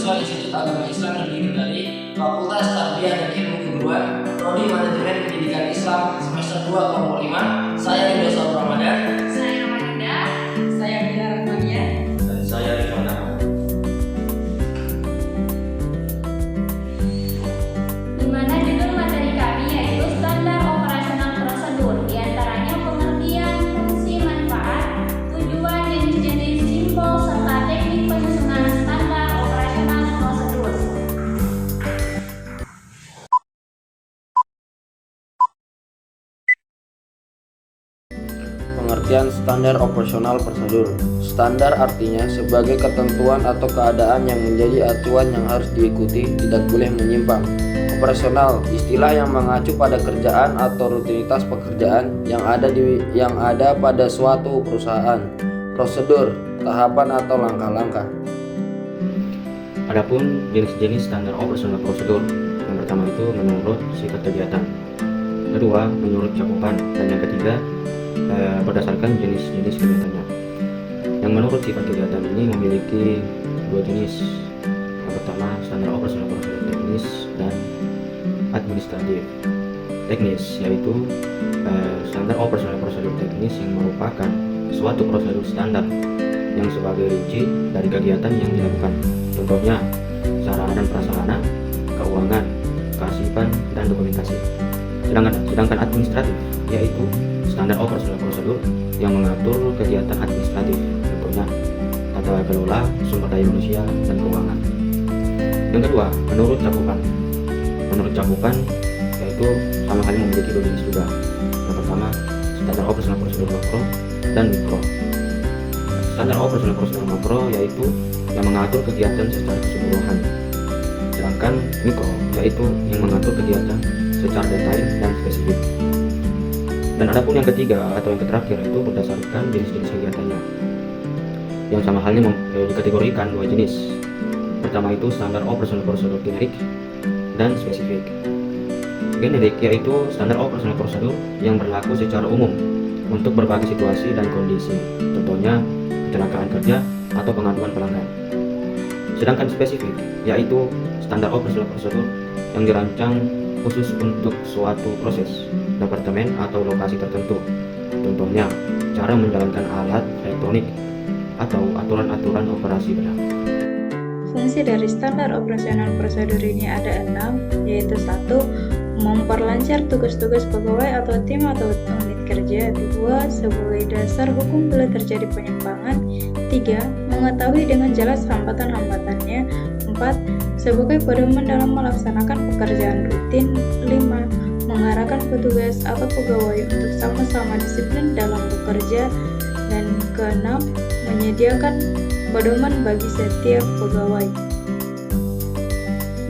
mahasiswa Institut Agama Islam Negeri Kendari, Fakultas Tarbiyah dan Ilmu Keguruan, Prodi Manajemen Pendidikan Islam, semester 2 kelompok 5. Saya Ridho Saur Ramadan. Saya Ramadanda. Saya Bila Rahmania. Dan saya Rifana. Di mana judul materi kami yaitu standar operasional prosedur, diantaranya pengertian, fungsi, manfaat, tujuan, jenis-jenis, simbol, serta teknik penyusunan standar operasional prosedur. Pengertian standar operasional prosedur. Standar artinya sebagai ketentuan atau keadaan yang menjadi acuan yang harus diikuti, tidak boleh menyimpang. Operasional, istilah yang mengacu pada kerjaan atau rutinitas pekerjaan yang ada pada suatu perusahaan. Prosedur, tahapan atau langkah-langkah. Adapun jenis-jenis standar operasional prosedur, yang pertama itu menurut sikat kegiatan, kedua menurut cakupan, dan yang ketiga berdasarkan jenis-jenis kegiatannya. Yang menurut sifat kegiatan ini memiliki dua jenis. Yang pertama standar operasional prosedur teknis dan administratif. Teknis yaitu standar operasional prosedur teknis yang merupakan suatu prosedur standar yang sebagai rinci dari kegiatan yang dilakukan. Contohnya sarana dan prasarana, keuangan, kearsipan, dan dokumentasi. Sedangkan administratif yaitu standar operasional prosedur yang mengatur kegiatan administratif, contohnya tata kelola, sumber daya manusia, dan keuangan. Yang kedua, menurut cakupan. Menurut cakupan yaitu sama halnya memiliki dua jenis juga. Yang pertama, standar operasional prosedur makro dan mikro. Standar operasional prosedur makro yaitu yang mengatur kegiatan secara keseluruhan. Sedangkan mikro yaitu yang mengatur kegiatan secara detail dan spesifik. Dan adapun yang ketiga atau yang terakhir itu berdasarkan jenis-jenis kegiatannya, yang sama halnya dikategorikan dua jenis. Pertama itu standar operasional prosedur generik dan spesifik. Generik yaitu standar operasional prosedur yang berlaku secara umum untuk berbagai situasi dan kondisi, contohnya kecelakaan kerja atau pengaduan pelanggan. Sedangkan spesifik yaitu standar operasional prosedur yang dirancang khusus untuk suatu proses, departemen atau lokasi tertentu, contohnya cara menjalankan alat elektronik atau aturan-aturan operasi benar. Fungsi dari standar operasional prosedur ini ada 6, yaitu 1. Memperlancar tugas-tugas pegawai atau tim atau unit kerja. 2. Sebagai dasar hukum bila terjadi penyimpangan. 3. Mengetahui dengan jelas hambatan-hambatannya. 4. Sebagai pedoman dalam melaksanakan pekerjaan rutin. 5. Mengarahkan petugas atau pegawai untuk sama-sama disiplin dalam bekerja. Dan ke-6. Menyediakan pedoman bagi setiap pegawai.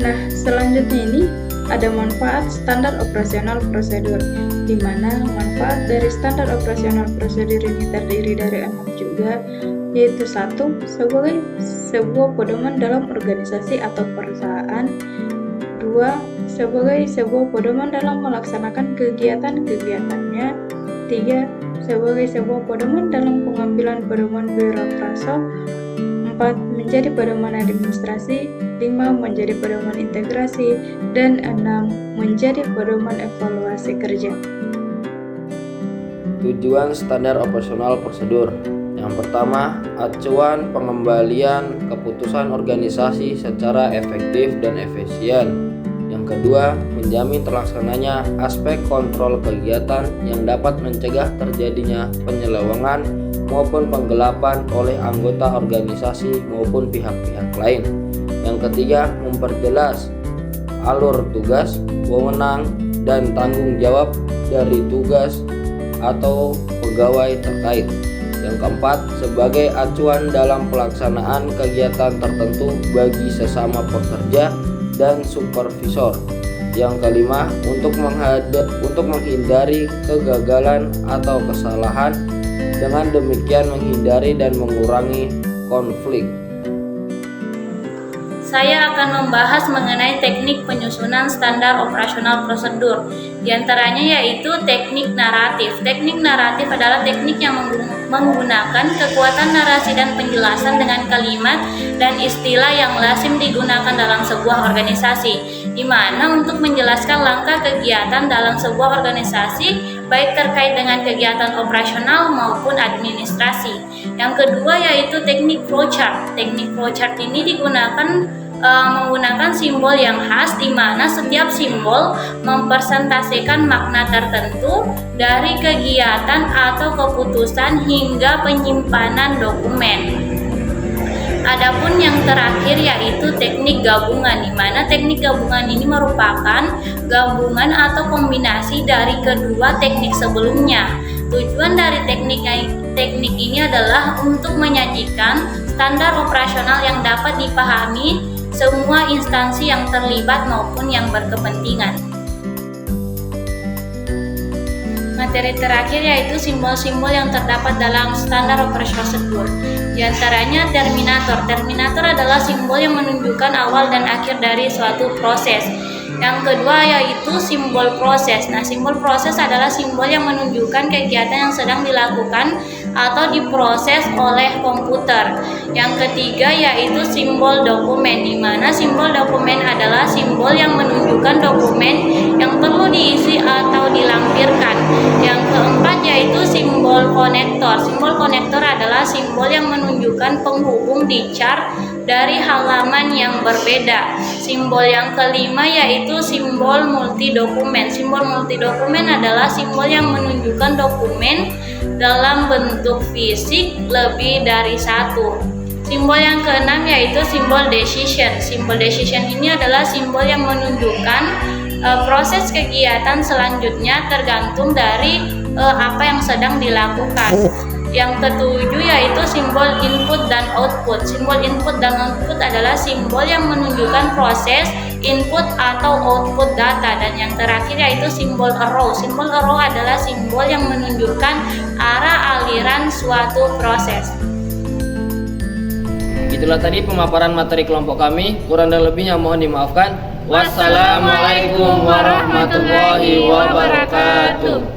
Nah, selanjutnya ini ada manfaat standar operasional prosedur, di mana manfaat dari standar operasional prosedur ini terdiri dari 6 juga, yaitu 1. Sebagai sebuah pedoman dalam organisasi atau perusahaan. 2. Sebagai sebuah pedoman dalam melaksanakan kegiatan-kegiatannya. 3. Sebagai sebuah pedoman dalam pengambilan pedoman birokrasi. 4. Menjadi pedoman administrasi. 5. Menjadi pedoman integrasi. Dan 6. Menjadi pedoman evaluasi kerja. Tujuan standar operasional prosedur. Yang pertama, acuan pengembalian keputusan organisasi secara efektif dan efisien. Yang kedua, menjamin terlaksananya aspek kontrol kegiatan yang dapat mencegah terjadinya penyelewengan maupun penggelapan oleh anggota organisasi maupun pihak-pihak lain. Yang ketiga, memperjelas alur tugas, wewenang, dan tanggung jawab dari tugas atau pegawai terkait. Yang keempat, sebagai acuan dalam pelaksanaan kegiatan tertentu bagi sesama pekerja dan supervisor. Yang kelima, untuk menghindari kegagalan atau kesalahan, dengan demikian menghindari dan mengurangi konflik. saya akan membahas mengenai teknik penyusunan standar operasional prosedur. Di antaranya yaitu teknik naratif. Teknik naratif adalah teknik yang menggunakan kekuatan narasi dan penjelasan dengan kalimat dan istilah yang lazim digunakan dalam sebuah organisasi, di mana untuk menjelaskan langkah kegiatan dalam sebuah organisasi baik terkait dengan kegiatan operasional maupun administrasi. Yang kedua yaitu teknik flowchart. Teknik flowchart ini digunakan menggunakan simbol yang khas, di mana setiap simbol mempresentasikan makna tertentu dari kegiatan atau keputusan hingga penyimpanan dokumen. Adapun yang terakhir yaitu teknik gabungan, di mana teknik gabungan ini merupakan gabungan atau kombinasi dari kedua teknik sebelumnya. Tujuan dari teknik ini adalah untuk menyajikan standar operasional yang dapat dipahami semua instansi yang terlibat maupun yang berkepentingan. Materi terakhir yaitu simbol-simbol yang terdapat dalam standar operasional prosedur. Di antaranya terminator. Terminator adalah simbol yang menunjukkan awal dan akhir dari suatu proses. Yang kedua yaitu simbol proses. Nah, simbol proses adalah simbol yang menunjukkan kegiatan yang sedang dilakukan atau diproses oleh komputer. Yang ketiga yaitu simbol dokumen, di mana simbol dokumen adalah simbol yang menunjukkan dokumen yang perlu diisi atau dilampirkan. Yang keempat yaitu simbol konektor. Simbol konektor adalah simbol yang menunjukkan penghubung di chart dari halaman yang berbeda. Simbol yang kelima yaitu simbol multidokumen. Simbol multidokumen adalah simbol yang menunjukkan dokumen dalam bentuk fisik lebih dari satu. Simbol yang keenam yaitu simbol decision. Simbol decision ini adalah simbol yang menunjukkan proses kegiatan selanjutnya tergantung dari apa yang sedang dilakukan. Yang ketujuh yaitu simbol input dan output. Simbol input dan output adalah simbol yang menunjukkan proses input atau output data. Dan yang terakhir yaitu simbol arrow. Simbol arrow adalah simbol yang menunjukkan arah aliran suatu proses. Itulah tadi pemaparan materi kelompok kami. Kurang dan lebihnya mohon dimaafkan. Wassalamualaikum warahmatullahi wabarakatuh.